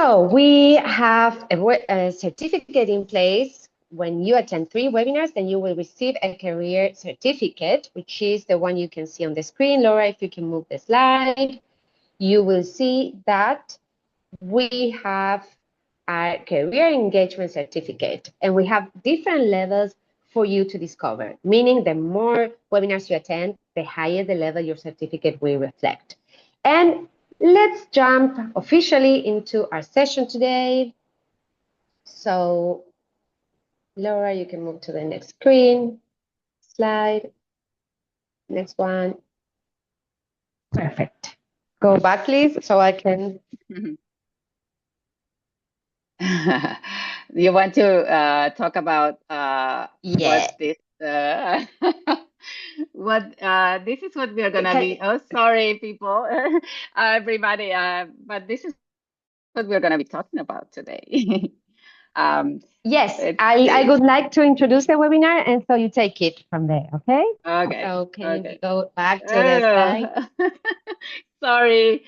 So we have a certificate in place. When you attend 3 webinars, then you will receive a career certificate, which is the one you can see on the screen. Laura, if you can move the slide, you will see that we have a career engagement certificate, and we have different levels for you to discover, meaning the more webinars you attend, the higher the level your certificate will reflect. And let's jump officially into our session today. So, Laura, you can move to the next screen, slide, next one. Perfect. Go back, please, so I can. You want to talk about Yeah. what this this is what we are gonna be. Oh, sorry, people, everybody. But this is what we're gonna be talking about today. Yes, I would like to introduce the webinar, and so you take it from there, okay? Okay. So can Okay. you go back to the slide? Sorry.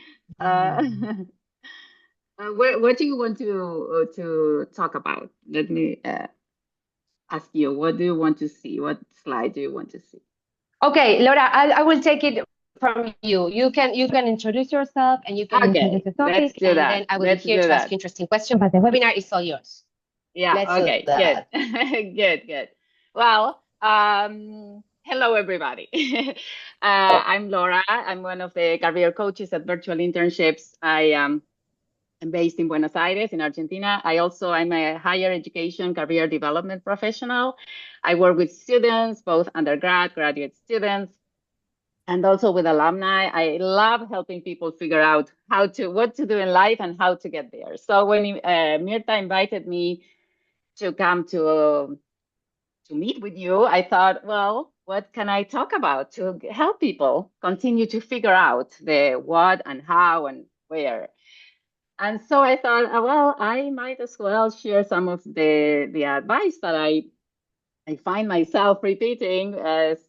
What do you want to talk about? Let me ask you. What do you want to see? What slide do you want to see? Okay, Laura, I will take it from you. You can introduce yourself and you can introduce the Let's topic, do and that. then I will be Let's here do to ask that. you interesting questions. But the webinar is all yours. Yeah. Let's do Okay. that. Good. Good. Well, hello everybody. I'm Laura. I'm one of the career coaches at Virtual Internships. I'm based in Buenos Aires, in Argentina. I'm a higher education career development professional. I work with students, both undergrad, graduate students, and also with alumni. I love helping people figure out what to do in life and how to get there. So when Mirta invited me to come to meet with you, I thought, well, what can I talk about to help people continue to figure out the what and how and where? And so I thought, well, I might as well share some of the advice that I find myself repeating as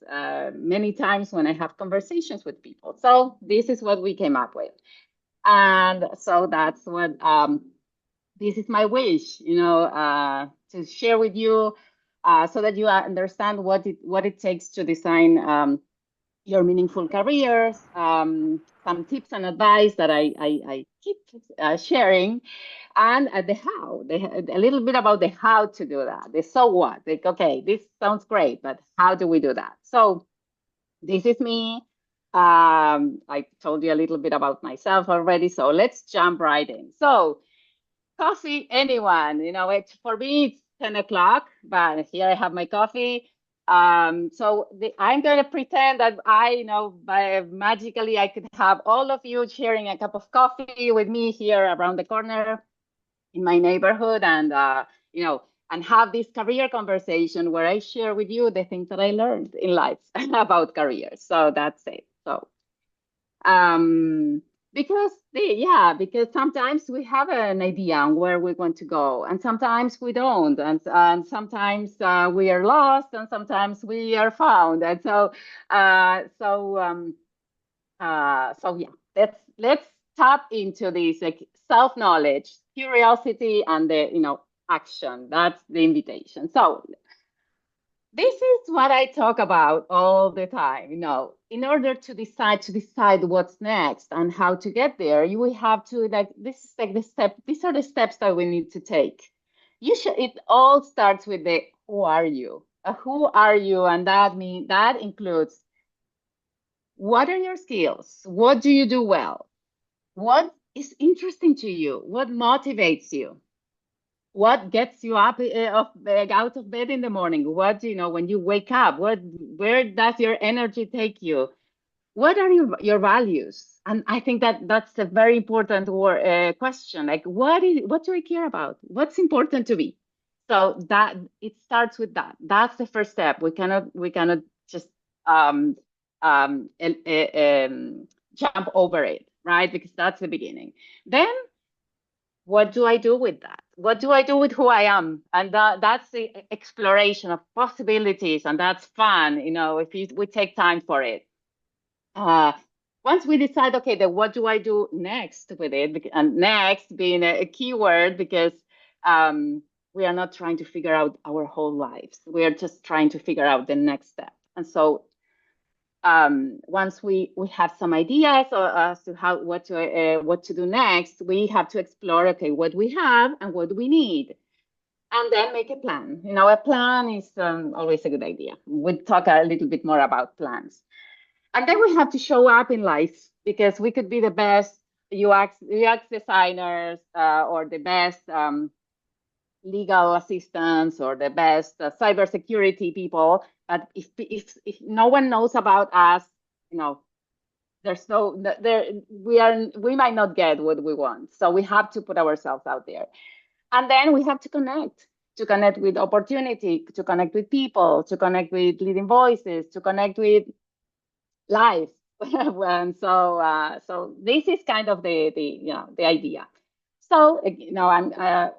many times when I have conversations with people. So this is what we came up with. And so that's what this is my wish, to share with you so that you understand what it takes to design your meaningful careers, some tips and advice that I keep sharing, and a little bit about the how to do that, the so what. Like, okay, this sounds great, but how do we do that? So this is me. I told you a little bit about myself already, so let's jump right in. So coffee, anyone, for me, it's 10 o'clock, but here I have my coffee. I'm going to pretend that magically I could have all of you sharing a cup of coffee with me here around the corner in my neighborhood and have this career conversation where I share with you the things that I learned in life about careers. So that's it. So um, because sometimes we have an idea on where we want to go, and sometimes we don't, and sometimes we are lost, and sometimes we are found, and so yeah, let's tap into this like self-knowledge, curiosity, and the action. That's the invitation. So this is what I talk about all the time. In order to decide what's next and how to get there, you will have to this is like the step. These are the steps that we need to take. It all starts with the who are you? Who are you? And that includes what are your skills? What do you do well? What is interesting to you? What motivates you? What gets you up out of bed in the morning? What when you wake up? Where does your energy take you? What are your values? And I think that's a very important question. Like, what do I care about? What's important to me? So that it starts with that. That's the first step. We cannot just um, um, jump over it, right? Because that's the beginning. Then what do I do with that? What do I do with who I am? And that's the exploration of possibilities, and that's fun, if we take time for it. Uh, once we decide, okay, then what do I do next with it? And next being a keyword, because um, we are not trying to figure out our whole lives. We are just trying to figure out the next step. And so once we have some ideas as to how what to do next, we have to explore, okay, what we have and what we need, and then make a plan. A plan is always a good idea. We'll talk a little bit more about plans. And then we have to show up in life, because we could be the best UX designers, or the best legal assistants, or the best cybersecurity people. But if no one knows about us, you know, there's no there we might not get what we want. So we have to put ourselves out there, and then we have to connect with opportunity, to connect with people, to connect with leading voices, to connect with life. And so this is kind of the idea. So I'm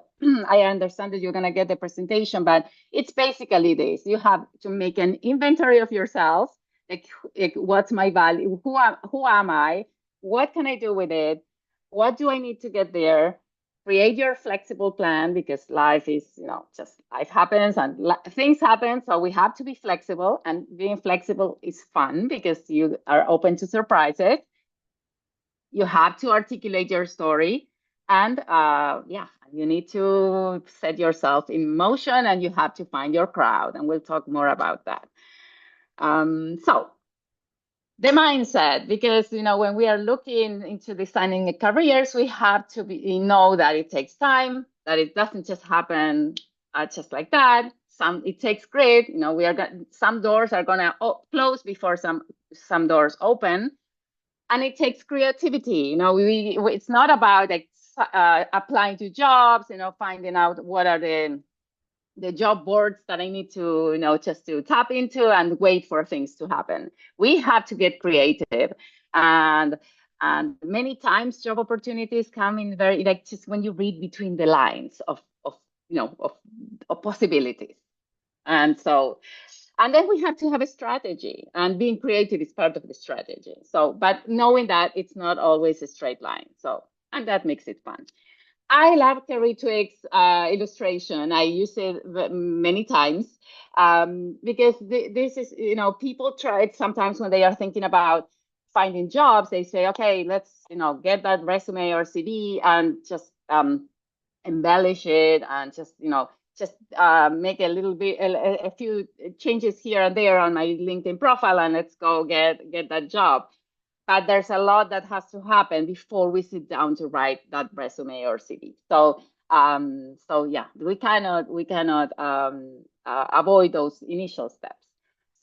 I understand that you're going to get the presentation, but it's basically this: you have to make an inventory of yourself, like what's my value, who am I, what can I do with it, what do I need to get there. Create your flexible plan, because life is, just life happens and things happen. So we have to be flexible, and being flexible is fun because you are open to surprises. You have to articulate your story, and yeah, you need to set yourself in motion, and you have to find your crowd. And we'll talk more about that. So the mindset, because when we are looking into designing careers, we have to know that it takes time, that it doesn't just happen just like that. It takes grit. Some doors are gonna close before some doors open, and it takes creativity. It's not about like applying to jobs, finding out what are the job boards that I need to, just to tap into and wait for things to happen. We have to get creative. And many times job opportunities come in very, like, just when you read between the lines of possibilities. And so, and then we have to have a strategy, and being creative is part of the strategy. So, but knowing that it's not always a straight line. So, and that makes it fun. I love Terry Twigg's illustration. I use it many times because this is, people try it sometimes when they are thinking about finding jobs. They say, okay, let's, get that resume or CV and just embellish it, and just make a little bit, a few changes here and there on my LinkedIn profile, and let's go get that job. But there's a lot that has to happen before we sit down to write that resume or CV. So yeah, we cannot avoid those initial steps.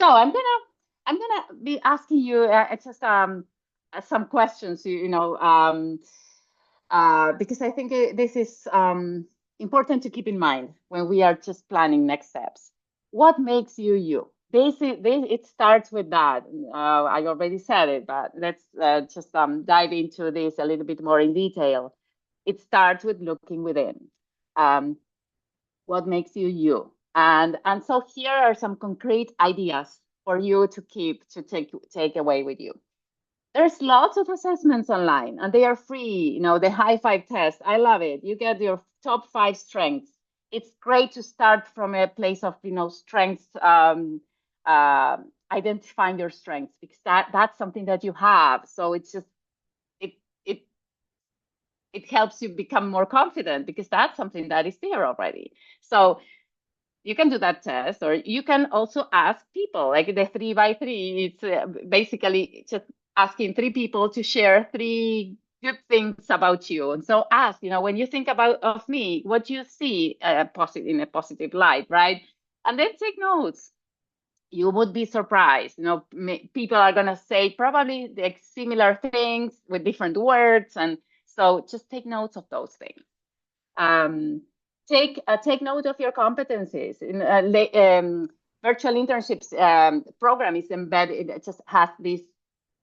So I'm gonna be asking you just some questions, because I think this is important to keep in mind when we are just planning next steps. What makes you you? It starts with that. I already said it, but let's just dive into this a little bit more in detail. It starts with looking within. Um, what makes you you? And so here are some concrete ideas for you to take away with you. There's lots of assessments online, and they are free. The high five test, I love it. You get your top 5 strengths. It's great to start from a place of strengths, uh, identifying your strengths, because that's something that you have. So it's just it it it helps you become more confident, because that's something that is there already. So you can do that test, or you can also ask people, like the 3 by 3. It's basically just asking 3 people to share 3 good things about you. And so ask, when you think about of me, what do you see in a positive light, right? And then take notes. You would be surprised. People are going to say probably like similar things with different words. And so just take notes of those things. um, take note of your competencies. In virtual internships program is embedded. It just has these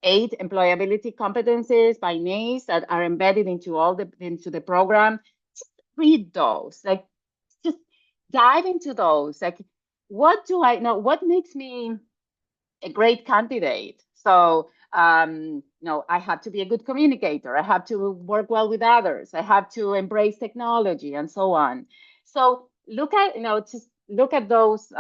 8 employability competencies by NACE that are embedded into the program. Just read those. Like, just dive into those. Like, what do I know? What makes me a great candidate? So, I have to be a good communicator. I have to work well with others. I have to embrace technology and so on. So just look at those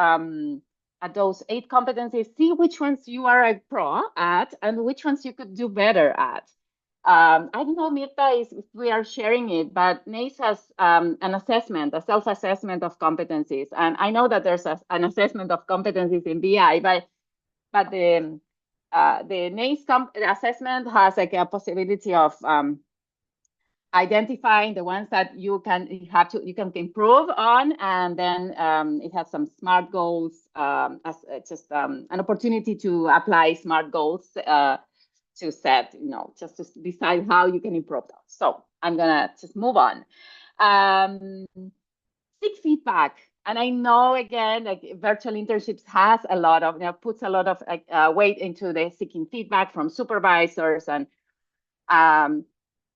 8 competencies, see which ones you are a pro at and which ones you could do better at. I don't know, Mirta, if we are sharing it, but NACE has an assessment, a self-assessment of competencies. And I know that there's an assessment of competencies in BI, but the NACE assessment has like a possibility of identifying the ones that you can improve on, and then it has some SMART goals as just an opportunity to apply SMART goals to set, just to decide how you can improve those. So I'm gonna just move on. Um, Seek feedback. And I know, again, like virtual internships has a lot of, puts a lot of weight into the seeking feedback from supervisors, and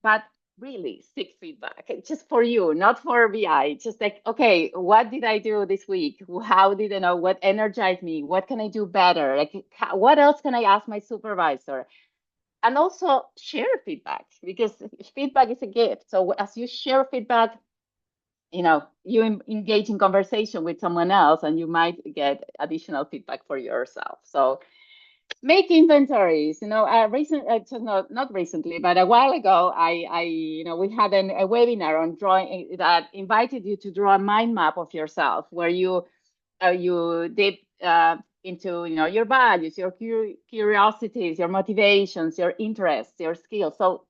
but really seek feedback just for you, not for VI. Just like, okay, what did I do this week? How did I know what energized me? What can I do better? Like, what else can I ask my supervisor? And also share feedback, because feedback is a gift. So as you share feedback, you engage in conversation with someone else, and you might get additional feedback for yourself. So make inventories. Not recently, but a while ago, we had a webinar on drawing that invited you to draw a mind map of yourself, where you dip into your values, your curiosities, your motivations, your interests, your skills. So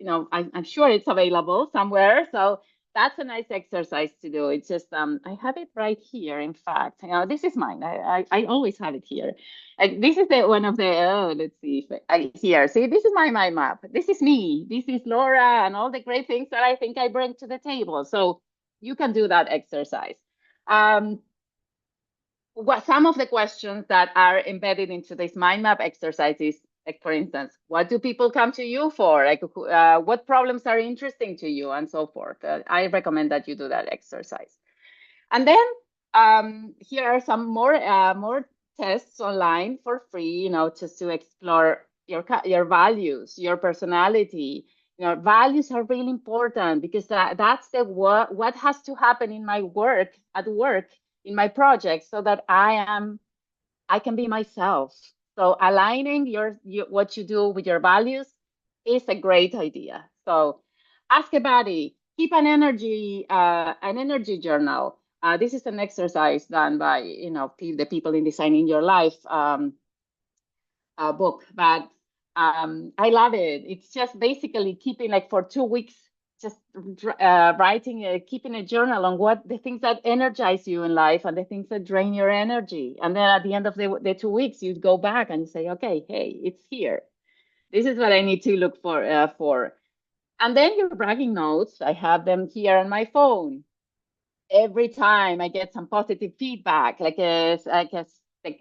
I'm sure it's available somewhere. So that's a nice exercise to do. It's just I have it right here. In fact, this is mine. I always have it here. Like, this is the one of the let's see if here. See, this is my mind map. This is me. This is Laura, and all the great things that I think I bring to the table. So you can do that exercise. What some of the questions that are embedded into this mind map exercises, like, for instance, what do people come to you for? Like, what problems are interesting to you, and so forth. I recommend that you do that exercise. And then here are some more tests online for free, just to explore your values, your personality. Values are really important, because that's the what has to happen in my work, in my project, so that I can be myself. So aligning what you do with your values is a great idea. So ask a buddy, keep an energy journal. This is an exercise done by the people in Designing Your Life book, but I love it. It's just basically keeping, like, for 2 weeks, just writing, keeping a journal on what the things that energize you in life and the things that drain your energy. And then at the end of the 2 weeks, you go back and you say, okay, hey, it's here. This is what I need to look for. And then your bragging notes, I have them here on my phone. Every time I get some positive feedback, like a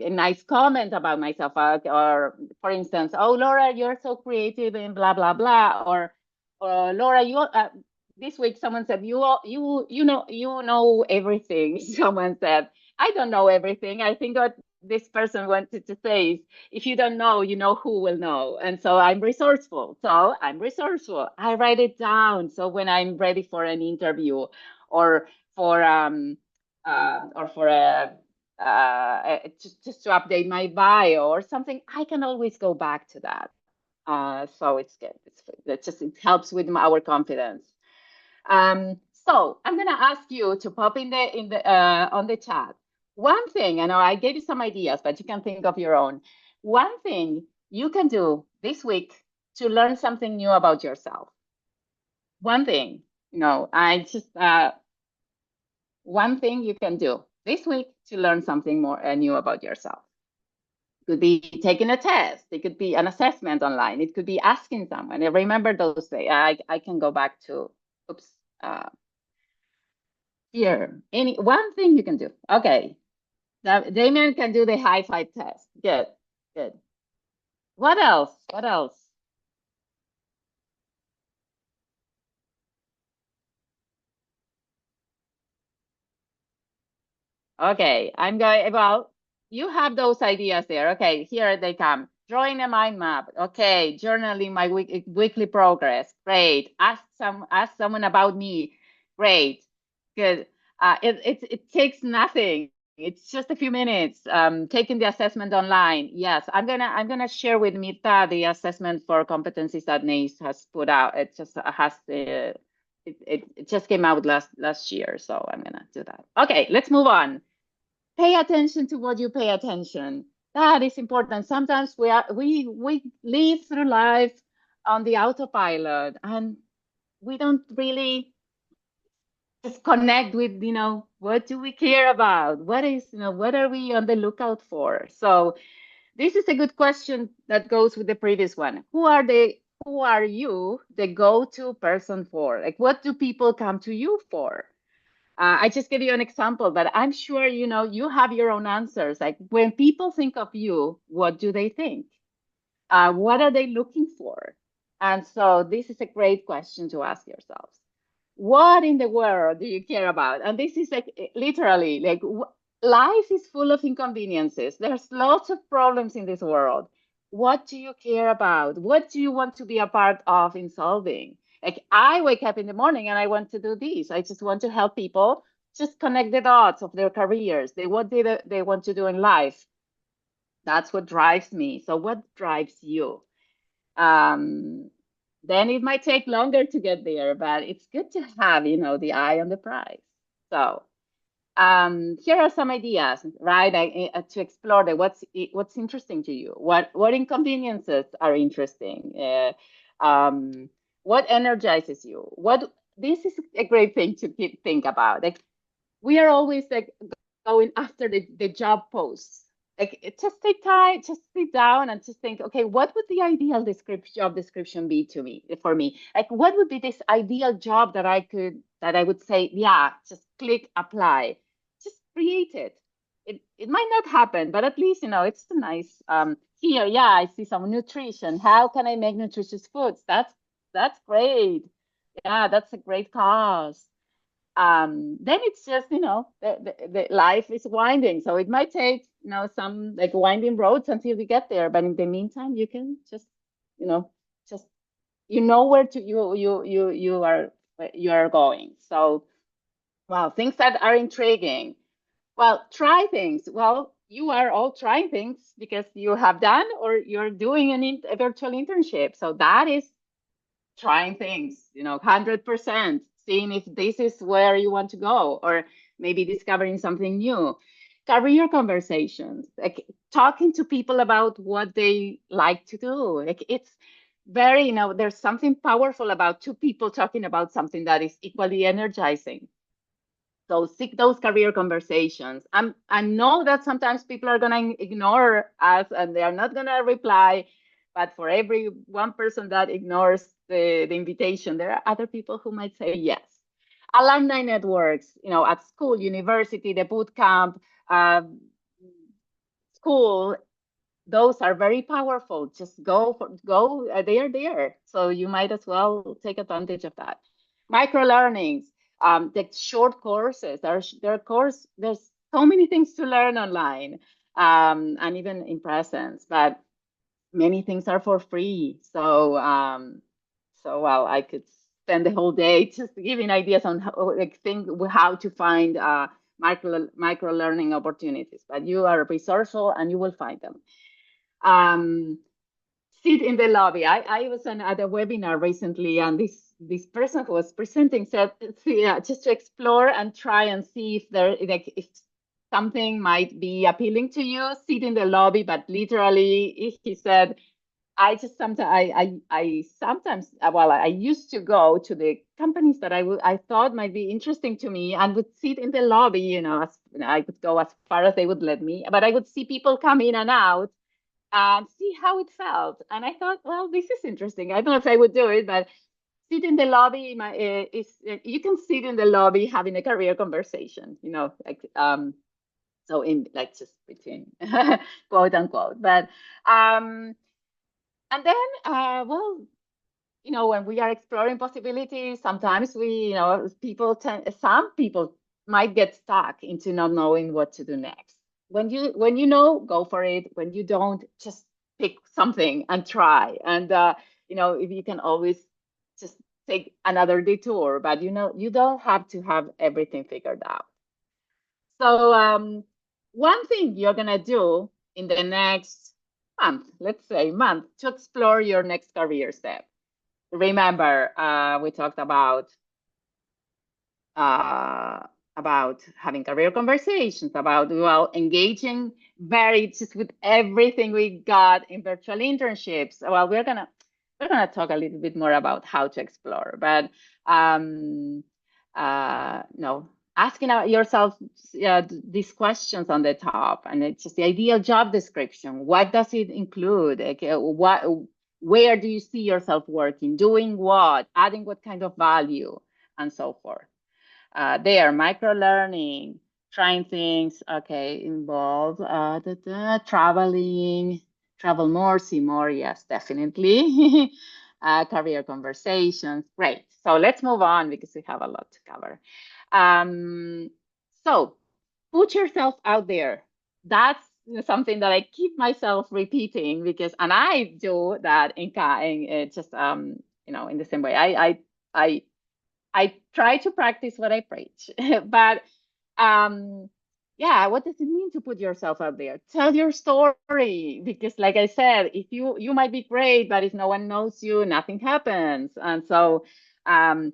nice comment about myself, or for instance, oh, Laura, you're so creative and blah blah blah, or Laura, this week someone said you know everything. Someone said, I don't know everything. I think what this person wanted to say is, if you don't know, you know who will know. And so I'm resourceful. I write it down, so when I'm ready for an interview, or for just to update my bio or something, I can always go back to that. So it's good. It helps with our confidence. So I'm gonna ask you to pop in the on the chat. One thing, I know I gave you some ideas, but you can think of your own. One thing you can do this week to learn something new about yourself. One thing, I just one thing you can do this week to learn something more new about yourself. It could be taking a test. It could be an assessment online. It could be asking someone. I remember those days. I can go back to, oops, uh, here. Any one thing you can do. Okay. Damien can do the high five test. Good, good. What else? What else? Okay, I'm going, well, you have those ideas there. Okay, here they come. Drawing a mind map. Okay. Journaling my weekly progress. Great. Ask someone about me. Great. Good. It takes nothing. It's just a few minutes. Taking the assessment online. Yes, I'm gonna share with Mita the assessment for competencies that NACE has put out. It just has the it just came out last year, so I'm gonna do that. Okay, let's move on. Pay attention to what you pay attention. That is important. Sometimes we live through life on the autopilot, and we don't really just connect with, what do we care about, what are we on the lookout for. So this is a good question that goes with the previous one. Who are you the go-to person for? Like, what do people come to you for? I just give you an example, but I'm sure you have your own answers. Like, when people think of you, what do they think? What are they looking for? And so this is a great question to ask yourselves. What in the world do you care about? And this is like literally like life is full of inconveniences. There's lots of problems in this world. What do you care about? What do you want to be a part of in solving? Like, I wake up in the morning and I want to do this. I just want to help people just connect the dots of their careers. They want to do in life. That's what drives me. So what drives you? Um, then it might take longer to get there, but it's good to have, the eye on the prize. So here are some ideas, right? To explore what's interesting to you. What inconveniences are interesting? What energizes you? What This is a great thing to think about. Like, we are always like going after the job posts. Like, just take time, just sit down and just think, okay, what would the ideal job description be for me? Like, what would be this ideal job that I would say, yeah, just click apply, just create it. It might not happen, but at least, it's a nice, here, yeah, I see some nutrition. How can I make nutritious foods? That's great. Yeah, that's a great cause. Then it's just, the life is winding, so it might take, some like winding roads until we get there, but in the meantime you can just, you know just, where to you are going. So, well, things that are intriguing. Well, try things. Well, you are all trying things because you have done or you're doing a virtual internship, so that is trying things, 100%, seeing if this is where you want to go, or maybe discovering something new. Career conversations, like talking to people about what they like to do. Like, it's very, there's something powerful about two people talking about something that is equally energizing. So seek those career conversations. I know that sometimes people are going to ignore us and they are not going to reply. But for every one person that ignores the invitation, there are other people who might say yes. Alumni networks, at school, university, the boot camp, uh, school, those are very powerful. Just go. They are there, so you might as well take advantage of that. Micro learnings, the short courses. There's so many things to learn online, and even in presence. But many things are for free. So well, I could spend the whole day just giving ideas on how to find micro learning opportunities. But you are resourceful and you will find them. um, Sit in the lobby. I was at a webinar recently, and this person who was presenting said, yeah, just to explore and try and see if something might be appealing to you, sit in the lobby. But literally, he said, I just sometimes I sometimes well, I used to go to the companies that I thought might be interesting to me and would sit in the lobby, I could go as far as they would let me, but I would see people come in and out and see how it felt. And I thought, well, this is interesting. I don't know if I would do it, but sit in the lobby you can sit in the lobby having a career conversation, like so in like just between quote unquote. But and then well, when we are exploring possibilities, sometimes some people might get stuck into not knowing what to do next. When you know, go for it. When you don't, just pick something and try. And if you can always just take another detour, but you don't have to have everything figured out. So one thing you're gonna do in the next month, let's say month, to explore your next career step. Remember, we talked uh, about having career conversations, about engaging very just with everything we got in virtual internships. Well, we're gonna talk a little bit more about how to explore, but um, no, asking yourself these questions on the top, and it's just the ideal job description. What does it include? Like, where do you see yourself working, doing what, adding what kind of value, and so forth. There, micro learning, trying things, okay, involve traveling, travel more, see more, yes, definitely. Career conversations, great. So let's move on because we have a lot to cover. Um, so put yourself out there. That's something that I keep myself repeating because, and I do that in just in the same way. I I try to practice what I preach. But um, yeah, what does it mean to put yourself out there? Tell your story because, like I said, if you might be great, but if no one knows you, nothing happens. And so, um,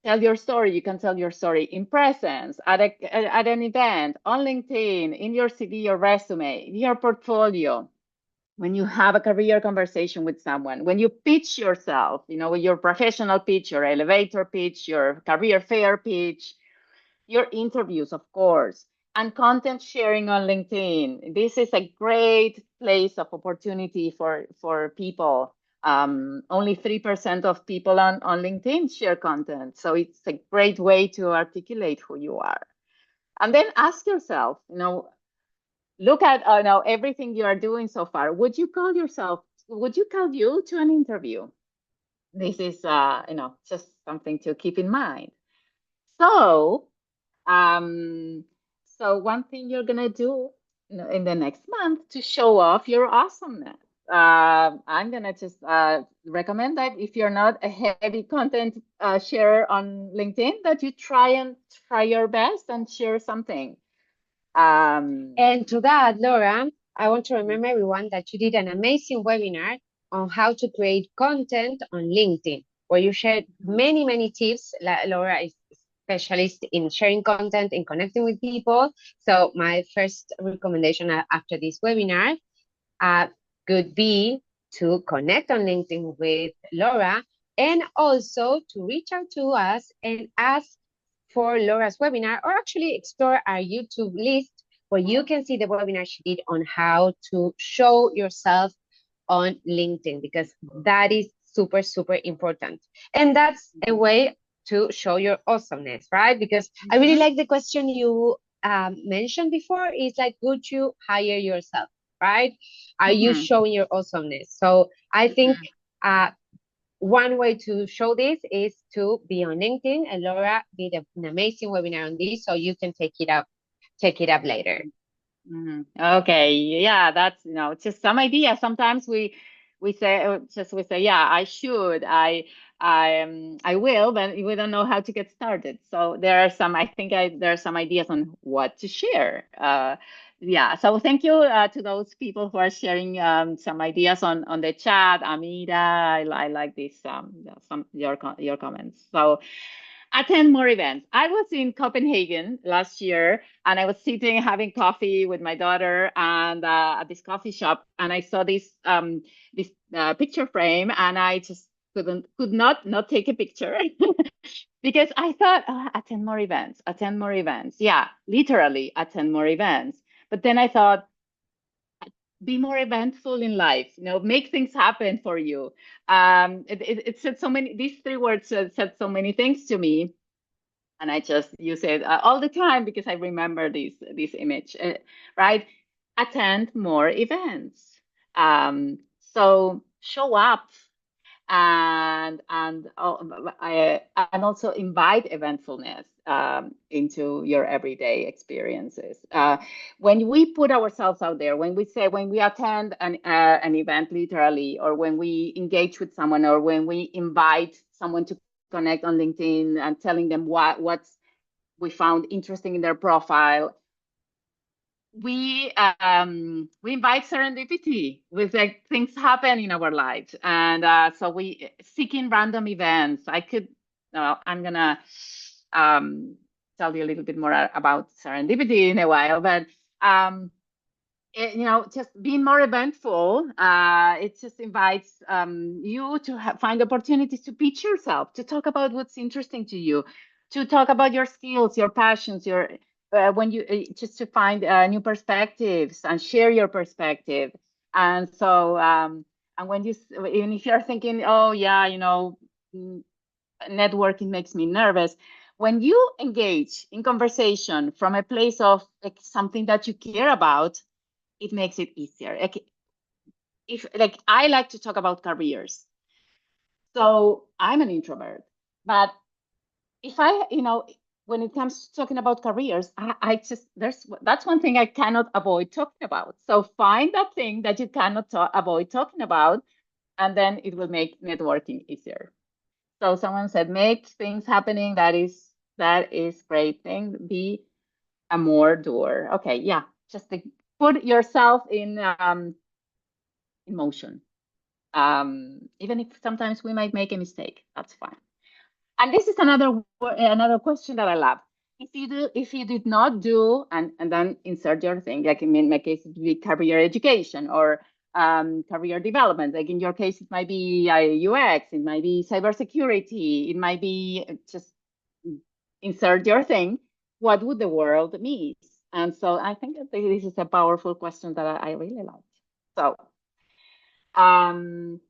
tell your story. You can tell your story in presence at an event, on LinkedIn, in your CV or resume, in your portfolio, when you have a career conversation with someone, when you pitch yourself, with your professional pitch, your elevator pitch, your career fair pitch, your interviews, of course, and content sharing on LinkedIn. This is a great place of opportunity for people. Only 3% of people on LinkedIn share content. So it's a great way to articulate who you are. And then ask yourself, look at now everything you are doing so far. Would you call you to an interview? This is just something to keep in mind. So um one thing you're gonna do in the next month to show off your awesomeness. I'm gonna just recommend that if you're not a heavy content sharer on LinkedIn, that you try your best and share something. And to that, Laura, I want to remember everyone that you did an amazing webinar on how to create content on LinkedIn, where you shared many, many tips. Laura is specialist in sharing content and connecting with people. So my first recommendation after this webinar uh, could be to connect on LinkedIn with Laura and also to reach out to us and ask for Laura's webinar, or actually explore our YouTube list where you can see the webinar she did on how to show yourself on LinkedIn, because that is super, super important. And that's a way to show your awesomeness, right? Because I really like the question you mentioned before is like, would you hire yourself, right? Are you Mm-hmm. showing your awesomeness? So I think uh, one way to show this is to be on LinkedIn, and Laura did an amazing webinar on this, so you can take it up later. Okay, yeah, that's just some idea. Sometimes we say, yeah, I should, I will, but we don't know how to get started. So there are some, I think there are some ideas on what to share. Yeah, so thank you to those people who are sharing some ideas on the chat. Amira, I like this some your comments. So attend more events. I was in Copenhagen last year, and I was sitting having coffee with my daughter and at this coffee shop, and I saw this picture frame, and I just could not take a picture because I thought, oh, attend more events. Yeah, literally attend more events. But then I thought, be more eventful in life, make things happen for you. It said so many, these three words said so many things to me, and I just use it all the time because I remember this image, right? Attend more events. So show up, and also invite eventfulness into your everyday experiences. When we put ourselves out there, when we attend an event literally, or when we engage with someone, or when we invite someone to connect on LinkedIn and telling them what's we found interesting in their profile, we invite serendipity with like things happen in our lives. And so we seeking random events. I'm gonna um, tell you a little bit more about serendipity in a while, but just being more eventful, it just invites you to find opportunities to pitch yourself, to talk about what's interesting to you, to talk about your skills, your passions, your when you just to find new perspectives and share your perspective. And so, and even if you're thinking, oh yeah, mm, networking makes me nervous. When you engage in conversation from a place of like, something that you care about, it makes it easier. Like if like I like to talk about careers, so I'm an introvert, but if when it comes to talking about careers, I just that's one thing I cannot avoid talking about. So find that thing that you cannot avoid talking about, and then it will make networking easier. So someone said, make things happening. That is great thing. Be a more doer. Okay, yeah, just put yourself in motion. Even if sometimes we might make a mistake, that's fine. And this is another question that I love. If you did not do, and then insert your thing, like in my case, it would be career education or career development. Like in your case, it might be UX, it might be cybersecurity, it might be just insert your thing. What would the world miss? And so I think that this is a powerful question that I really like. So um,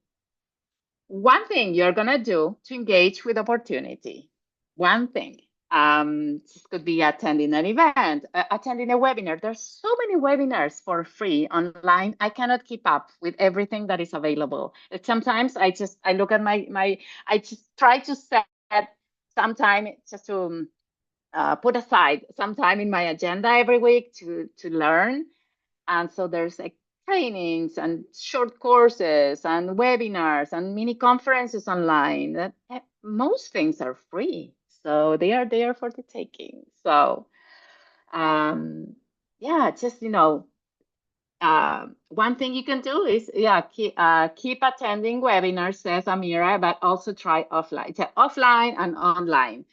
one thing you're going to do to engage with opportunity, one thing. This could be attending an event, attending a webinar. There's so many webinars for free online. I cannot keep up with everything that is available. Sometimes I look at I just try to set some time just to put aside some time in my agenda every week to learn. And so there's like trainings and short courses and webinars and mini conferences online. Most things are free. So they are there for the taking. So yeah, just one thing you can do is keep attending webinars, says Amira, but also try offline. So offline and online.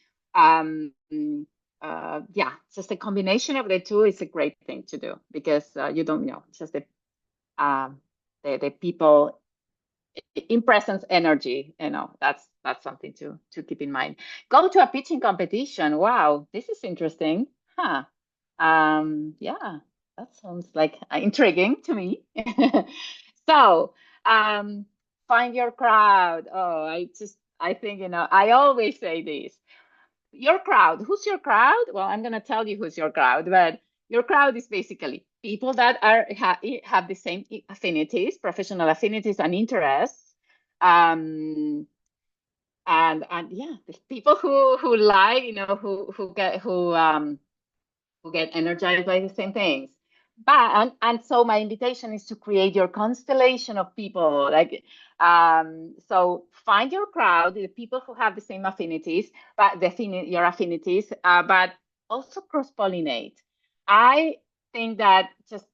Yeah, just a combination of the two is a great thing to do because you don't know just um, the people in presence energy. That's something to keep in mind. Go to a pitching competition. Wow, this is interesting. Huh. Yeah, that sounds like intriguing to me. So, find your crowd. Oh, I think, I always say this. Your crowd. Who's your crowd? Well, I'm going to tell you who's your crowd, but your crowd is basically people that have the same affinities, professional affinities and interests. Um, and yeah, the people who like, who get energized by the same things. And so my invitation is to create your constellation of people. Like so find your crowd, the people who have the same affinities, but your affinities, but also cross-pollinate. I think that just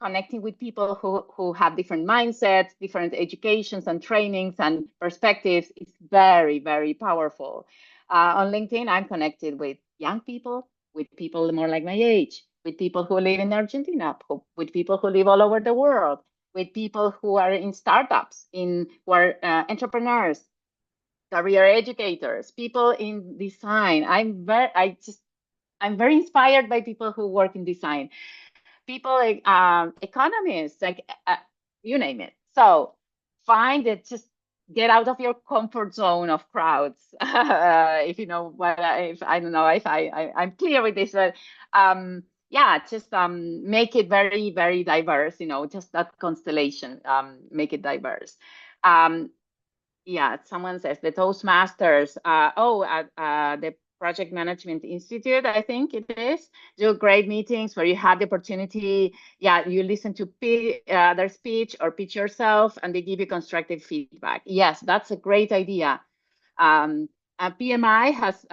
connecting with people who have different mindsets, different educations and trainings and perspectives is very, very powerful. On LinkedIn, I'm connected with young people, with people more like my age, with people who live in Argentina, with people who live all over the world, with people who are in startups, who are entrepreneurs, career educators, people in design. I'm very inspired by people who work in design, people like economists, like you name it. So find it, just get out of your comfort zone of crowds. If you know what, if I don't know if I'm clear with this, but yeah, just make it very, very diverse. Just that constellation, make it diverse. Um, Yeah, someone says the Toastmasters. The Project Management Institute, I think it is, do great meetings where you have the opportunity. Yeah, you listen to their speech or pitch yourself, and they give you constructive feedback. Yes, that's a great idea. PMI has,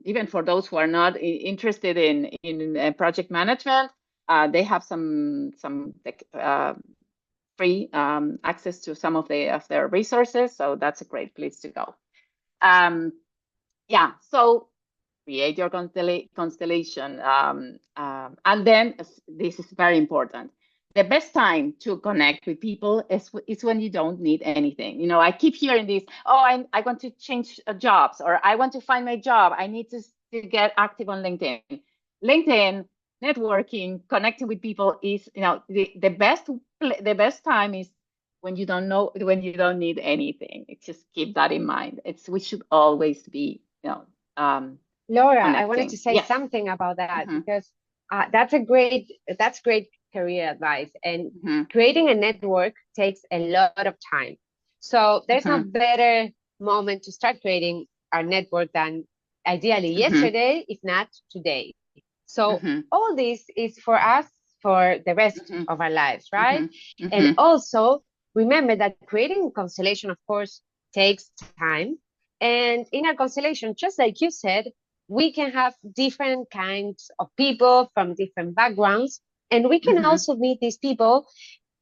even for those who are not interested in project management, they have some free access to some of their resources. So that's a great place to go. Um, yeah, so create your constellation. And then this is very important. The best time to connect with people is when you don't need anything. You know, I keep hearing this, oh, I want to change jobs, or I want to find my job. I need to get active on LinkedIn. LinkedIn, networking, connecting with people is, the best time is when you don't need anything. Just keep that in mind. We should always be, Laura, I wanted to connecting. say Yes. something about that Mm-hmm. because that's great career advice. And Mm-hmm. creating a network takes a lot of time. So there's no Mm-hmm. better moment to start creating our network than ideally Mm-hmm. yesterday, if not today. So Mm-hmm. all this is for us for the rest Mm-hmm. of our lives, right? Mm-hmm. And Mm-hmm. also remember that creating constellation, of course, takes time. And in our constellation, just like you said, we can have different kinds of people from different backgrounds. And we can Mm-hmm. also meet these people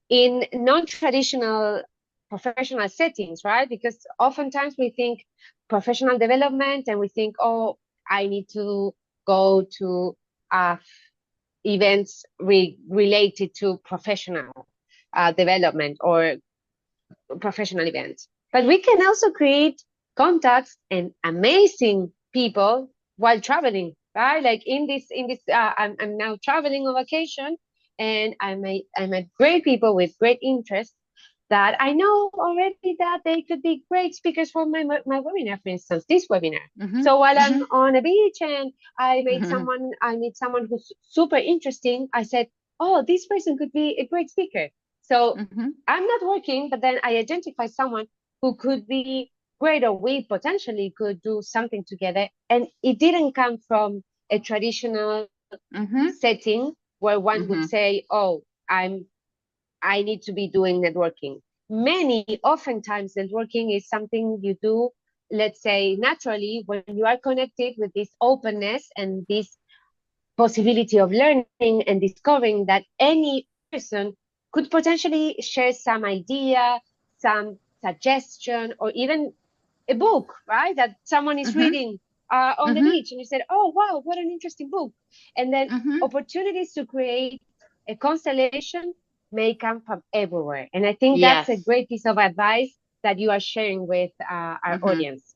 in non-traditional professional settings, right? Because oftentimes we think professional development and we think, oh, I need to go to uh, events related to professional development or professional events. But we can also create contacts and amazing people while traveling, right? Like I'm now traveling on vacation, and I met great people with great interests that I know already that they could be great speakers for my webinar, for instance, this webinar. Mm-hmm. So while I'm Mm-hmm. on a beach and Mm-hmm. I meet someone who's super interesting, I said, oh, this person could be a great speaker. So Mm-hmm. I'm not working, but then I identify someone who could be great or we potentially could do something together. And it didn't come from a traditional Mm-hmm. setting where one would Mm-hmm. say, oh, I need to be doing networking. Oftentimes, networking is something you do, let's say, naturally when you are connected with this openness and this possibility of learning and discovering that any person could potentially share some idea, some suggestion, or even a book, right? That someone is Mm-hmm. reading on the Mm-hmm. beach and you said, oh, wow, what an interesting book. And then Mm-hmm. opportunities to create a constellation may come from everywhere. And I think that's a Yes. great piece of advice that you are sharing with our Mm-hmm. audience.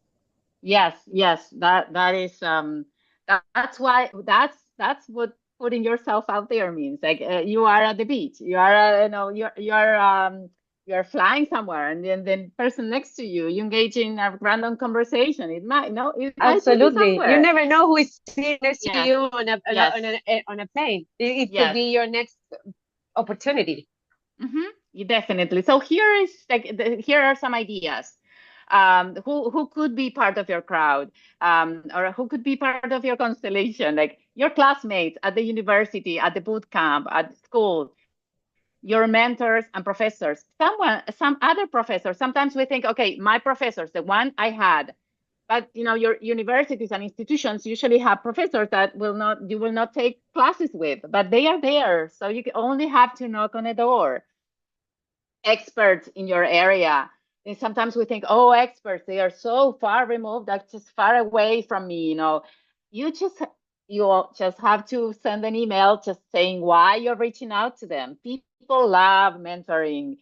Yes, yes, that is that's why that's what putting yourself out there means. Like, you are at the beach, you are you're flying somewhere, and then person next to you, you engage in a random conversation. It might put you Absolutely. You somewhere. never know who is sitting next to Yes, you yes, on a plane. It could yes. be your next opportunity. Definitely. So here are some ideas. Who could be part of your crowd, or who could be part of your constellation, like your classmates at the university, at the boot camp, at school, your mentors and professors. Some other professors. Sometimes we think, okay, my professors, the one I had, but your universities and institutions usually have professors that you will not take classes with, but they are there. So you only have to knock on a door. Experts in your area. And sometimes we think, oh, experts, they are so far removed, that's just far away from me. You just you just have to send an email just saying why you're reaching out to them. People love mentoring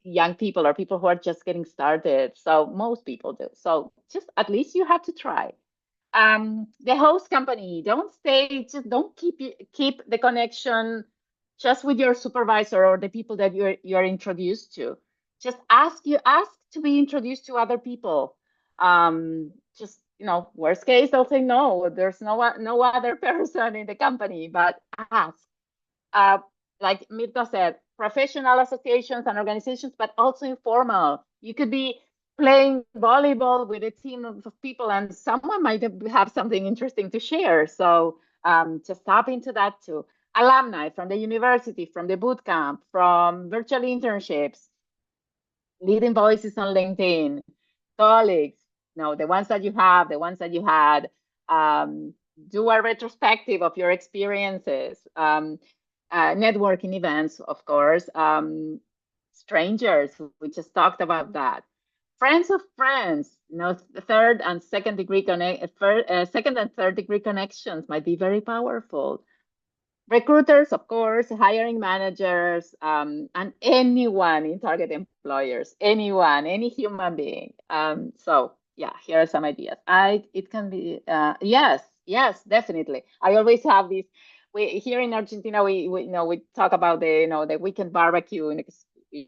young people or people who are just getting started. So most people do. So just at least you have to try. The host company, don't keep the connection just with your supervisor or the people that you're introduced to. Just ask to be introduced to other people. Just, worst case, they'll say no, there's no other person in the company, but ask. uh, like Mirta said, professional associations and organizations, but also informal. You could be playing volleyball with a team of people, and someone might have something interesting to share. So just tap into that too. Alumni from the university, from the boot camp, from virtual internships, leading voices on LinkedIn, colleagues, the ones that you have, the ones that you had. Um, do a retrospective of your experiences. Networking events, of course. Strangers, we just talked about that. Friends of friends, third and second degree second and third degree connections might be very powerful. Recruiters, of course, hiring managers, and anyone in target employers, anyone, any human being. So yeah, here are some ideas. It can be yes, definitely. I always have this. We here in Argentina, we talk about the weekend barbecue, and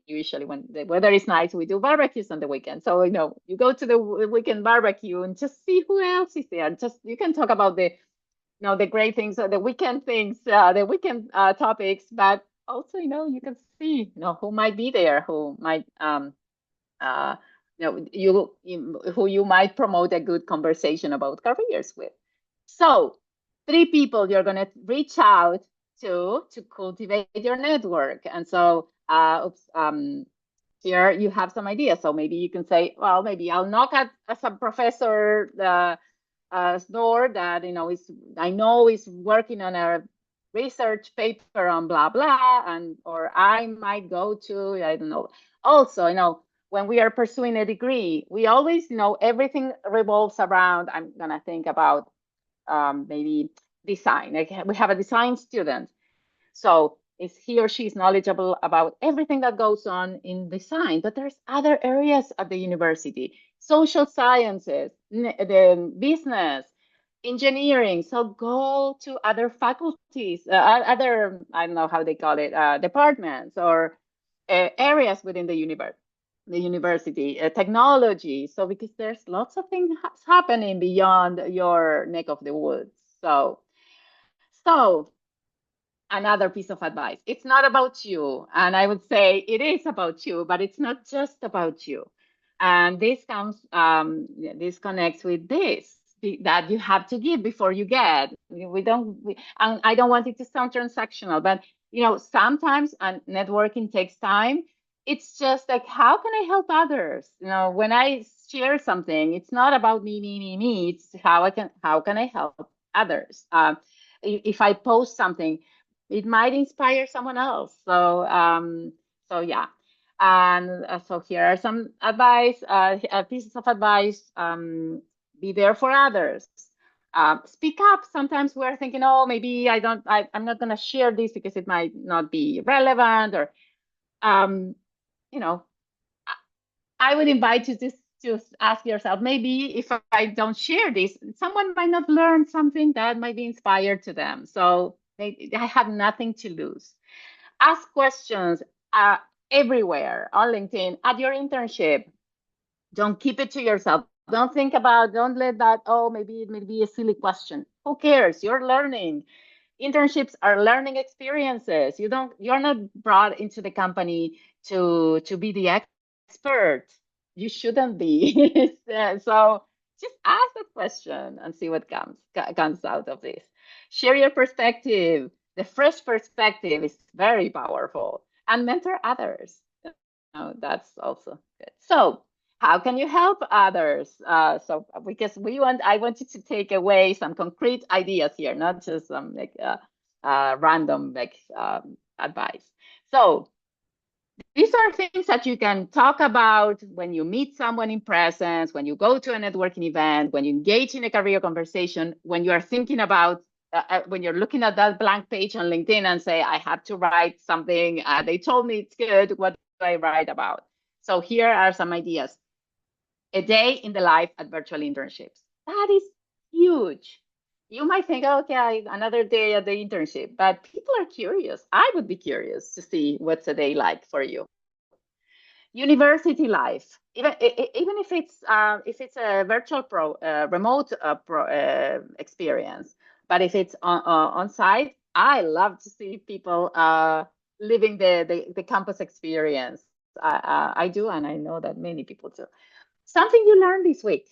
usually when the weather is nice, we do barbecues on the weekend. So you go to the weekend barbecue and just see who else is there. Just you can talk about the great things, things, the weekend topics, but also, you can see, who might be there, who might, uh, who you might promote a good conversation about careers with. So, three people you're going to reach out to cultivate your network. And so, here you have some ideas. So maybe you can say, well, maybe I'll knock at some professor door that is I know is working on a research paper on blah blah, and or I might go to, I don't know. Also, when we are pursuing a degree, we always, everything revolves around. I'm gonna think about maybe design. Like we have a design student, so is he or she is knowledgeable about everything that goes on in design, but there's other areas at the university, social sciences, the business, engineering. So go to other faculties, other, I don't know how they call it, departments or areas within the university, technology. So because there's lots of things happening beyond your neck of the woods. So another piece of advice. It's not about you. And I would say it is about you, but it's not just about you. And this connects with this that you have to give before you get. And I don't want it to sound transactional, but sometimes and networking takes time. It's just like, how can I help others? When I share something, it's not about me. It's how can I help others? If I post something, it might inspire someone else. So yeah. And so here are some pieces of advice. Be there for others. Speak up. Sometimes we're thinking, oh, maybe I'm not going to share this because it might not be relevant, or, um, you know, I would invite you to ask yourself, maybe if I don't share this, someone might not learn something that might be inspired to them. So I have nothing to lose. Ask questions everywhere on LinkedIn, at your internship. Don't keep it to yourself. Don't let that, oh, maybe it may be a silly question. Who cares? You're learning. Internships are learning experiences. You're not brought into the company to be the expert. You shouldn't be. So just ask the question and see what comes out of this. Share your perspective. The fresh perspective is very powerful. And mentor others. That's also good. So how can you help others? So because I want you to take away some concrete ideas here, not just some like random advice. So these are things that you can talk about when you meet someone in presence, when you go to a networking event, when you engage in a career conversation, when you are thinking about, when you're looking at that blank page on LinkedIn and say, I have to write something. They told me it's good. What do I write about? So here are some ideas. A day in the life at virtual internships. That is huge. You might think, okay, another day at the internship, but people are curious. I would be curious to see what's a day like for you. University life, even if it's a virtual remote experience, but if it's on site, I love to see people living the campus experience. I do, and I know that many people do. Something you learned this week,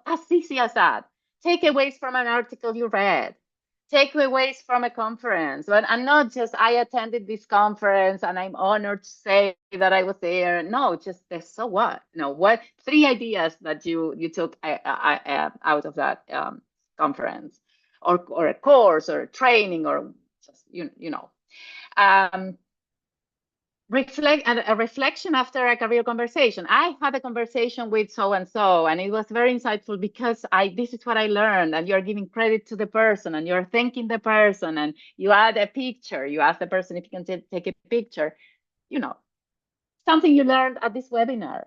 as easy as that. Takeaways from an article you read, takeaways from a conference. But I'm not just, I attended this conference and I'm honored to say that I was there. No, just the so what? What three ideas that you took out of that conference, or a course or a training, or just um, reflect a reflection after a career conversation. I had a conversation with so and so, and it was very insightful because I this is what I learned, and you're giving credit to the person, and you're thanking the person, and you add a picture. You ask the person if you can take a picture. You know, something you learned at this webinar.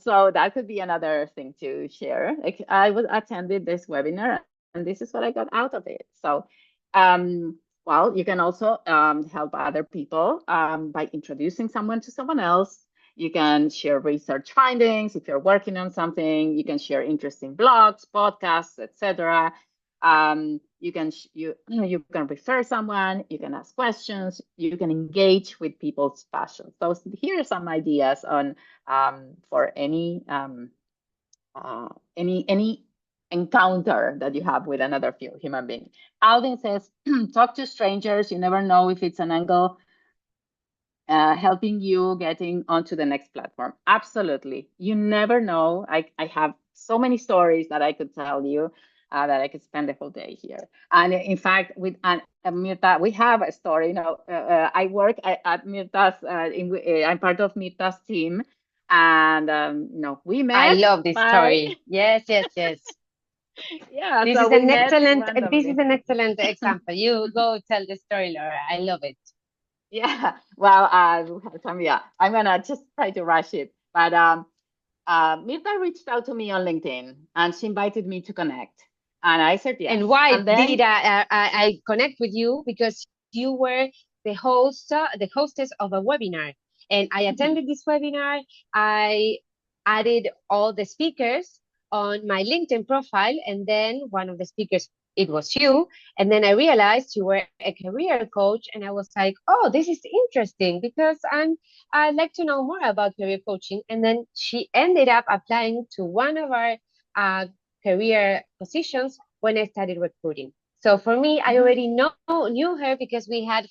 So that could be another thing to share. Like, I was attended this webinar, and this is what I got out of it. So, well, you can also help other people by introducing someone to someone else. You can share research findings if you're working on something. You can share interesting blogs, podcasts, etc. You can refer someone. You can ask questions. You can engage with people's passions. So here are some ideas on for any encounter that you have with another human being. Alvin says, talk to strangers. You never know if it's an angle helping you getting onto the next platform. Absolutely. You never know. I have so many stories that I could tell you that I could spend the whole day here. And in fact, with Mirta, we have a story. I work at Mirta's, I'm part of Mirta's team. And, we I met love this by, story. Yes, yes, yes. yeah, This so is we an met excellent, this is randomly. an excellent example. You go tell the story, Laura. I love it. Yeah, well, yeah, I'm gonna just try to rush it. But Mirta reached out to me on LinkedIn and she invited me to connect. And I said And yes. why And did then, I connect with you? Because you were the hostess of a webinar, and I attended mhm, this webinar. I added all the speakers on my LinkedIn profile, and then one of the speakers, it was you. And then I realized you were a career coach, and I was like, oh, this is interesting because I'd like to know more about career coaching. And then she ended up applying to one of our uh, career positions when I started recruiting. So for me, I mhm, already knew her because we had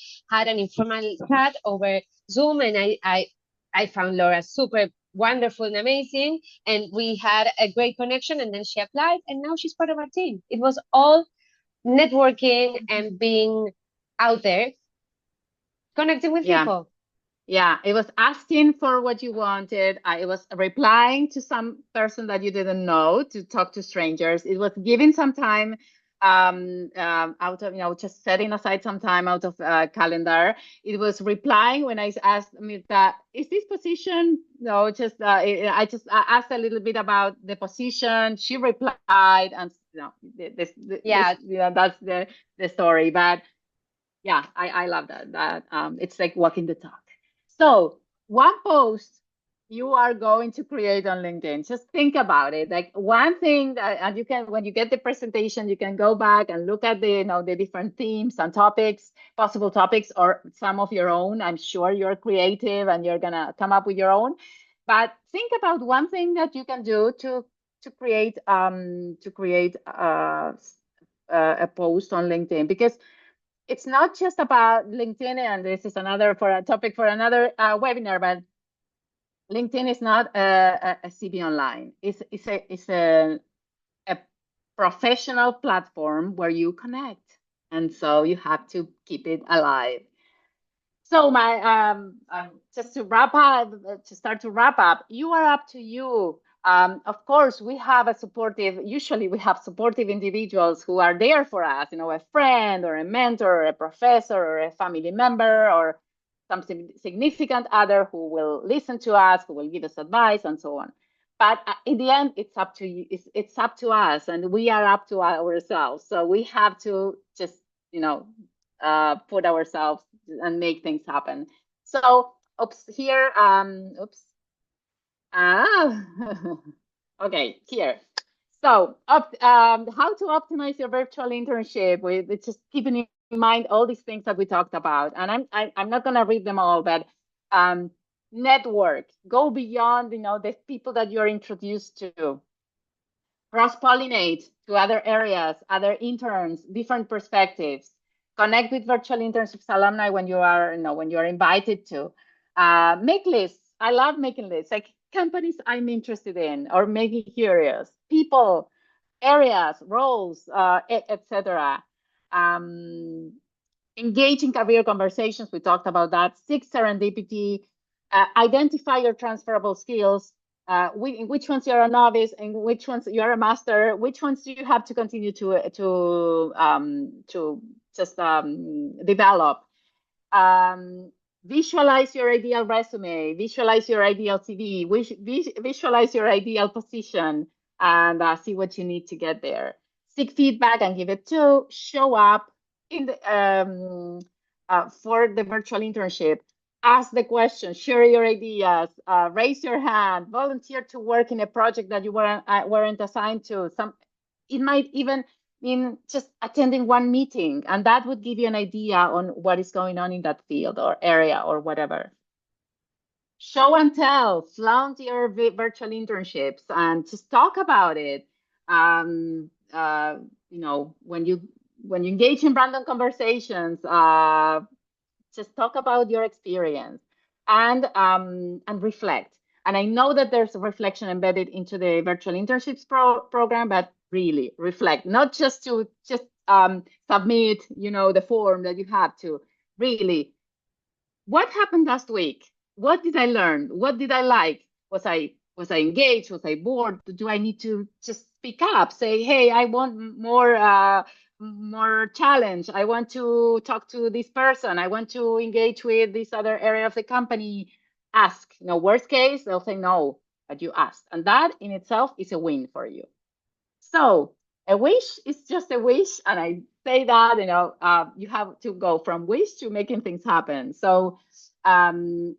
an informal chat over Zoom, and I found Laura super wonderful and amazing, and we had a great connection. And then she applied, and now she's part of our team. It was all networking mhm. and being out there, connecting with Yeah. people. Yeah, it was asking for what you wanted. It was replying to some person that you didn't know to talk to strangers. It was giving some time out of, just setting aside some time out of calendar. It was replying when I asked Mirta, is this position? No, just I just asked a little bit about the position. She replied, and Yeah, that's the story. But yeah, I love that it's like walking the talk. So one post you are going to create on LinkedIn, just think about it. Like one thing that, and you can, when you get the presentation, you can go back and look at the the different themes and topics, possible topics, or some of your own. I'm sure you're creative and you're gonna come up with your own. But think about one thing that you can do to create a post on LinkedIn, because it's not just about LinkedIn, and this is another for a topic for another webinar. But LinkedIn is not a CV online. It's a professional platform where you connect, and so you have to keep it alive. So my just to wrap up, to start to wrap up, you are up to you. Of course, we have a supportive. Usually, we have supportive individuals who are there for us. A friend or a mentor or a professor or a family member or some significant other who will listen to us, who will give us advice, and so on. But in the end, it's up to you. It's up to us, and we are up to ourselves. So we have to just you know put ourselves and make things happen. So, oops, here, oops, ah, okay, here. So, how to optimize your virtual internship with just keeping it mind all these things that we talked about. And I'm not going to read them all, but um, network, go beyond, the people that you're introduced to, cross-pollinate to other areas, other interns, different perspectives, connect with virtual internships alumni when you are, when you are invited to. Make lists. I love making lists, like companies I'm interested in or making curious, people, areas, roles, etc. Um, Engage in career conversations. We talked about that. Seek serendipity. Identify your transferable skills. In which ones you're a novice, and which ones you're a master. Which ones do you have to continue to just develop. Visualize your ideal resume, visualize your ideal CV, visualize your ideal position, and see what you need to get there. Seek feedback and give it to. Show up in the for the virtual internship. Ask the question, share your ideas, raise your hand, volunteer to work in a project that you weren't assigned to. It might even mean just attending one meeting, and that would give you an idea on what is going on in that field or area or whatever. Show and tell, flaunt your virtual internships, and just talk about it. When you engage in random conversations, just talk about your experience and reflect. And I know that there's a reflection embedded into the virtual internships program, but really reflect, not just to just submit, the form that you have to. Really, what happened last week? What did I learn? What did I like? Was I engaged? Was I bored? Do I need to just speak up? Say, hey, I want more challenge. I want to talk to this person. I want to engage with this other area of the company. Ask. Worst case, they'll say no, but you asked, and that in itself is a win for you. So a wish is just a wish, and I say that you have to go from wish to making things happen. So um,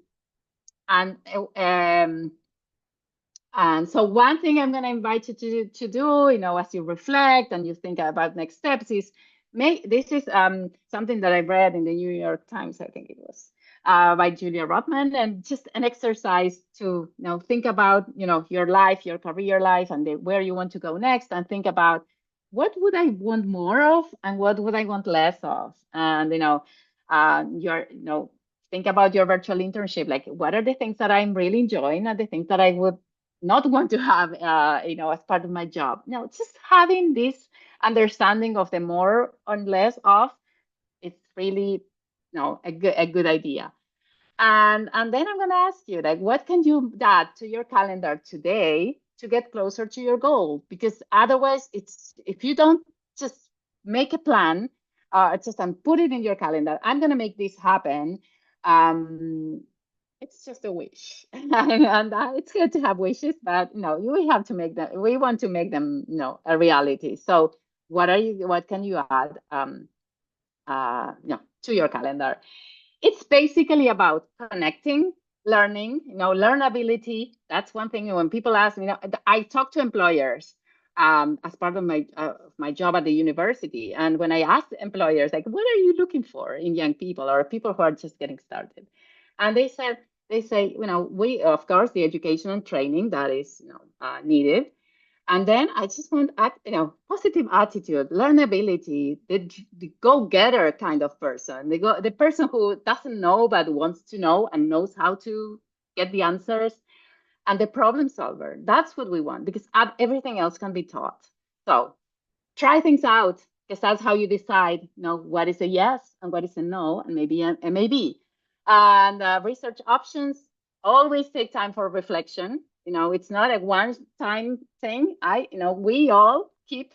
and um, and so one thing I'm going to invite you to do, as you reflect and you think about next steps is this is something that I read in the New York Times, I think it was, by Julia Rotman, and just an exercise to think about your life, your career life, and where you want to go next, and think about what would I want more of and what would I want less of, and your think about your virtual internship, like what are the things that I'm really enjoying and the things that I would not want to have, as part of my job. No, just having this understanding of the more and less of, it's really, a good idea. And then I'm going to ask you, like, what can you add to your calendar today to get closer to your goal? Because otherwise, it's if you don't just make a plan, just and put it in your calendar. I'm going to make this happen. Um, it's just a wish, and it's good to have wishes, but we have to make them. We want to make them, a reality. So, what can you add, to your calendar? It's basically about connecting, learning, learnability. That's one thing. When people ask me, I talk to employers as part of my job at the university, and when I ask employers, like, what are you looking for in young people or people who are just getting started, and they say, we, of course, the education and training that is needed, and then I just want, positive attitude, learnability, the go-getter kind of person, the person who doesn't know but wants to know and knows how to get the answers, and the problem solver. That's what we want, because everything else can be taught. So try things out, because that's how you decide, what is a yes and what is a no, and maybe a maybe. And research options. Always take time for reflection. It's not a one-time thing. We all keep,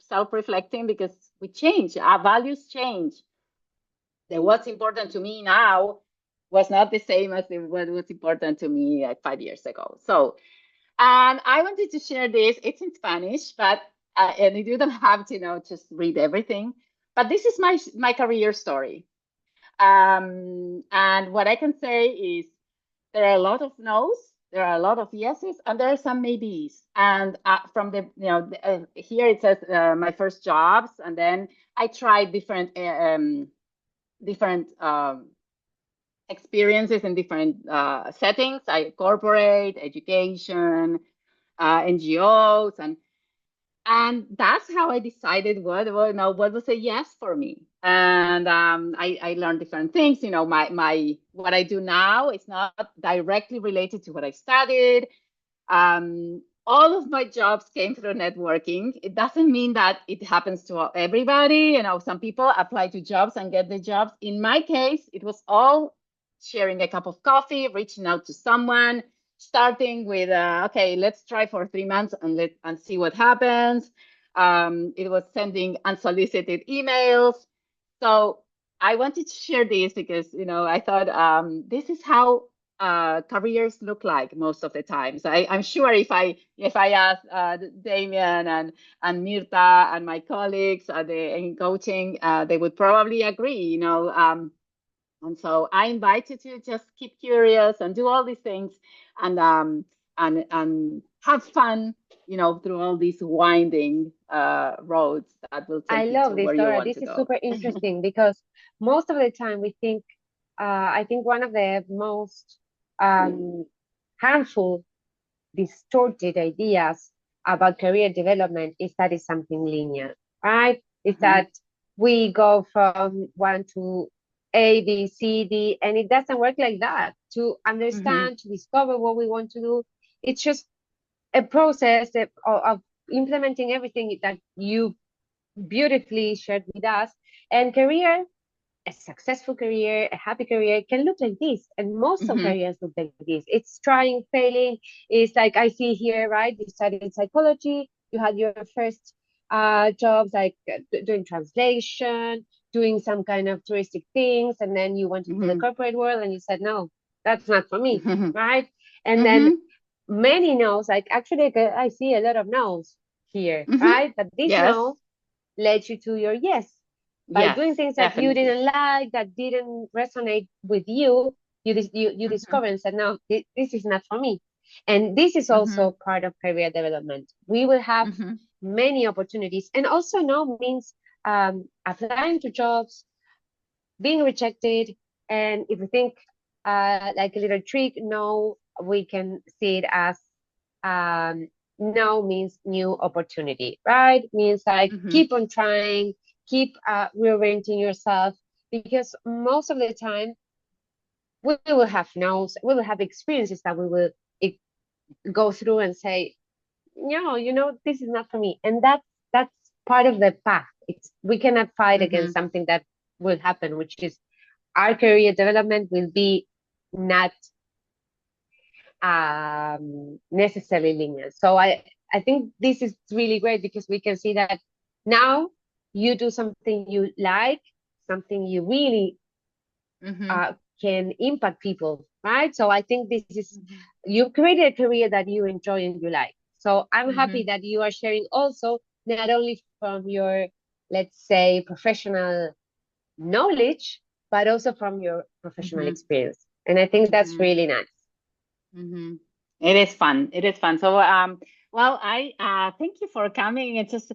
self-reflecting, because we change. Our values change. What's important to me now was not the same as what was important to me like 5 years ago. So, and I wanted to share this. It's in Spanish, but and you don't have to just read everything. But this is my career story. And what I can say is there are a lot of no's There are a lot of yeses, and there are some maybes. And from the, here it says my first jobs, and then I tried different experiences in different settings, like corporate, education, NGOs, and that's how I decided what was a yes for me. And I learned different things. My what I do now is not directly related to what I studied. All of my jobs came through networking. It doesn't mean that it happens to everybody. Some people apply to jobs and get the jobs. In my case, it was all sharing a cup of coffee, reaching out to someone, starting with, okay, let's try for 3 months and see what happens. It was sending unsolicited emails. So I wanted to share this because, I thought this is how careers look like most of the time. So I'm sure if I ask Damien and Mirta and my colleagues in coaching, they would probably agree. And so I invite you to just keep curious and do all these things, and have fun, through all these winding roads that will I take you love to this, where you Laura. want This to is go. super interesting because most of the time we think, I think one of the most um, harmful, distorted ideas about career development is that it's something linear, right? Is Hmm. that we go from one to A, B, C, D, and it doesn't work like that. To Hmm. understand, to discover what we want to do, it's just a process of implementing everything that you beautifully shared with us. And career, a successful career, a happy career can look like this. And most of Hmm. careers look like this. It's trying, failing. It's like I see here, right? You studied psychology. You had your first jobs like doing translation, doing some kind of touristic things. And then you went into the Hmm. corporate world and you said, no, that's not for me, Hmm. right? And then Hmm. many no's, like actually, I see a lot of no's here, Hmm. right? But this Yes. no led you to your yes. By Yes, doing things that you definitely. didn't like, that didn't resonate with you, you Hmm. discover and said, no, this is not for me. And this is Hmm. also part of career development. We will have Hmm. many opportunities. And also no means applying to jobs, being rejected. And if we think like a little trick, no, we can see it as no means new opportunity, right? Means like Hmm. keep on trying, keep reorienting yourself, because most of the time we will have no's, we will have experiences that we will eh, go through and say, no, this is not for me. And that's part of the path. It's we cannot fight against Hmm. something that will happen, which is our career development will be not necessarily linear. So I think this is really great because we can see that now you do something you like, something you really Hmm. can impact people, right? So I think this is Hmm. you've created a career that you enjoy and you like. So I'm happy Hmm. that you are sharing also not only from your, let's say, professional knowledge, but also from your professional Hmm. experience. And I think that's Hmm. really nice. Hmm. It is fun. It is fun. So, well, I thank you for coming. It's just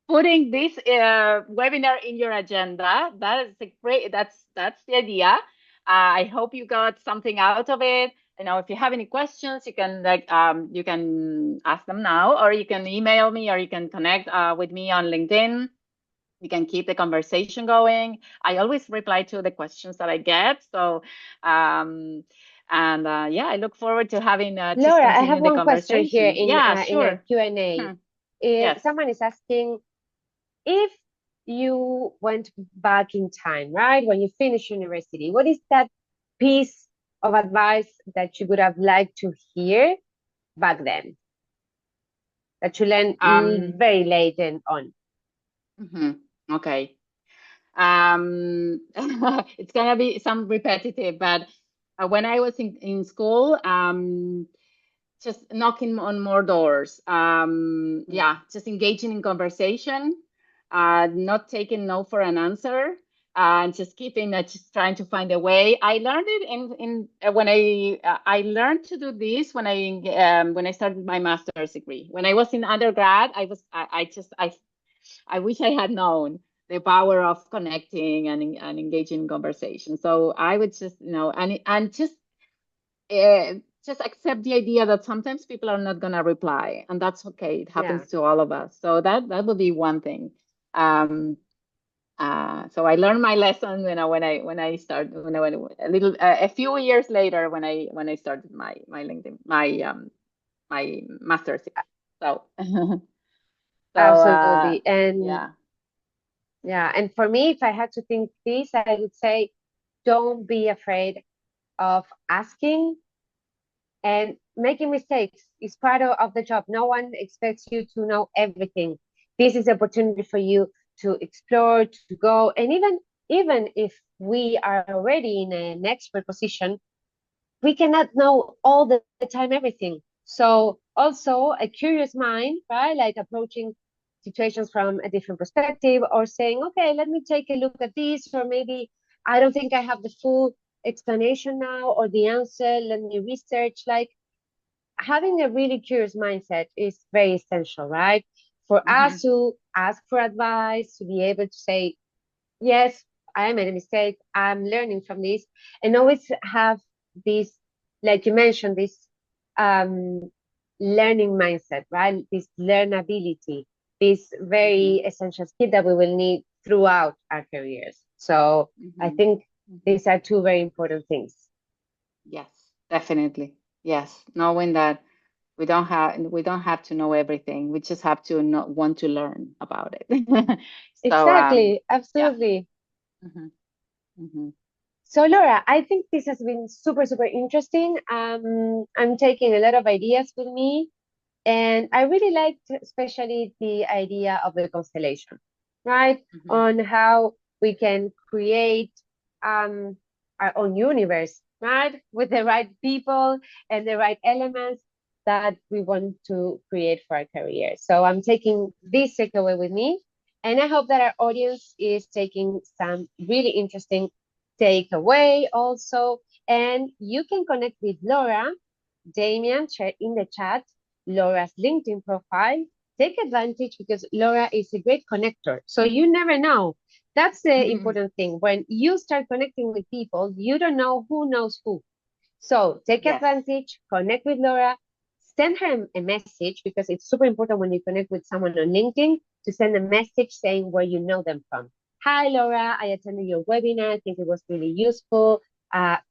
putting this webinar in your agenda. That is a great. That's the idea. I hope you got something out of it. If you have any questions, you can ask them now, or you can email me, or you can connect with me on LinkedIn. We can keep the conversation going. I always reply to the questions that I get. So, um, and yeah, I look forward to having just Laura, I have continue the one question here conversation. Yeah, in a sure. Q&A. Hmm. Yes. Someone is asking if you went back in time, right? When you finished university, what is that piece of advice that you would have liked to hear back then that you learned Um, very late on? mhm. Okay. It's gonna be some repetitive, but when I was in school, just knocking on more doors. Mm. Yeah, just engaging in conversation, not taking no for an answer. and just keeping just trying to find a way. I learned it in when I learned to do this when I started my master's degree. When I was in undergrad, I wish I had known the power of connecting and engaging in conversation. So I would just, and just accept the idea that sometimes people are not going to reply, and that's okay. It Yeah, happens to all of us. So that would be one thing. Um, so I learned my lesson, when I started, a few years later, when I started my LinkedIn, my master's degree. So so absolutely. And yeah. yeah, and for me, if I had to think this, I would say don't be afraid of asking, and making mistakes is part of the job. No one expects you to know everything. This is an opportunity for you to explore, to go, and even if we are already in an expert position, we cannot know all the time everything. So also a curious mind, right? Like approaching situations from a different perspective, or saying, okay, let me take a look at this, or maybe I don't think I have the full explanation now or the answer. Let me research. Like having a really curious mindset is very essential, right? For Hmm. us to ask for advice, to be able to say, yes, I made a mistake, I'm learning from this, and always have this, like you mentioned, this um, learning mindset, right? This learnability, this Hmm. very essential skill that we will need throughout our careers. So I Hmm. think Hmm. these are two very important things. Yes, definitely. Yes, knowing that we don't have to know everything. We just have to not want to learn about it. So Exactly, yeah. absolutely. Hmm. Hmm. So Laura, I think this has been super, super interesting. I'm taking a lot of ideas with me, and I really liked especially the idea of the constellation, right? Hmm. On how we can create um, our own universe, right? With the right people and the right elements that we want to create for our career. So I'm taking this takeaway with me, and I hope that our audience is taking some really interesting takeaway also. And you can connect with Laura. Damian shared in the chat Laura's LinkedIn profile. Take advantage because Laura is a great connector. So you never know. That's the Hmm. important thing. When you start connecting with people, you don't know who knows who. So take Yes. advantage, connect with Laura, send her a message because it's super important when you connect with someone on LinkedIn to send a message saying where you know them from. Hi, Laura. I attended your webinar. I think it was really useful.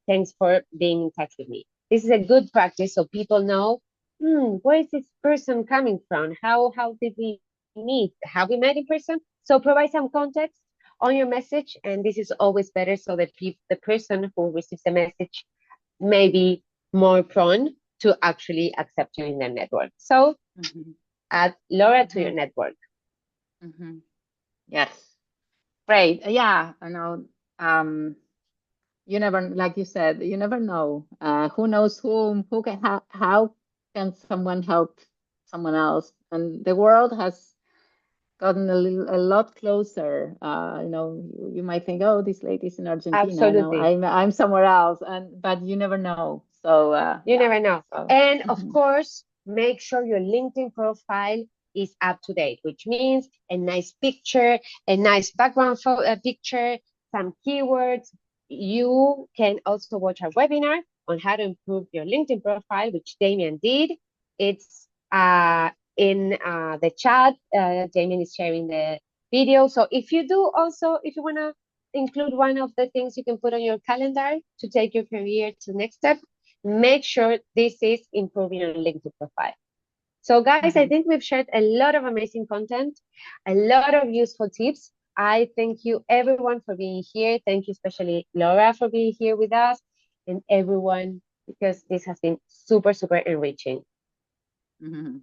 Thanks for being in touch with me. This is a good practice so people know, where is this person coming from? How did we meet? Have we met in person? So provide some context on your message, and this is always better so that the person who receives the message may be more prone to actually accept you in their network. So Hmm. add Laura to your Hmm. network. Hmm. Yes. Great. Yeah, I know. You never, like you said, you never know. Who knows whom? Who can? How can someone help someone else? And the world has gotten a lot closer. You might think, oh, this lady's in Argentina. No, Absolutely. I'm somewhere else, and but you never know. So You yeah. never know. So And of mhm. course, make sure your LinkedIn profile is up to date, which means a nice picture, a nice background picture, some keywords. You can also watch our webinar on how to improve your LinkedIn profile, which Damien did. It's in the chat. Damien is sharing the video. So if you do also, if you want to include one of the things you can put on your calendar to take your career to the next step, make sure this is improving your LinkedIn profile. So, guys, I Mhm. think we've shared a lot of amazing content, a lot of useful tips. I thank you, everyone, for being here. Thank you, especially Laura, for being here with us, and everyone, because this has been super, super enriching. Mhm.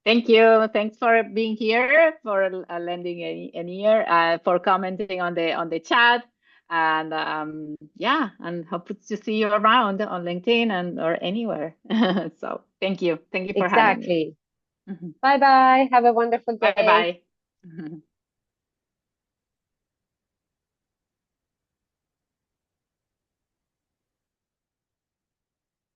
Thank you. Thanks for being here, for lending an ear, for commenting on the chat, and yeah, and hope to see you around on LinkedIn and or anywhere. So thank you for having me. Exactly. Bye bye. Have a wonderful Bye day. bye.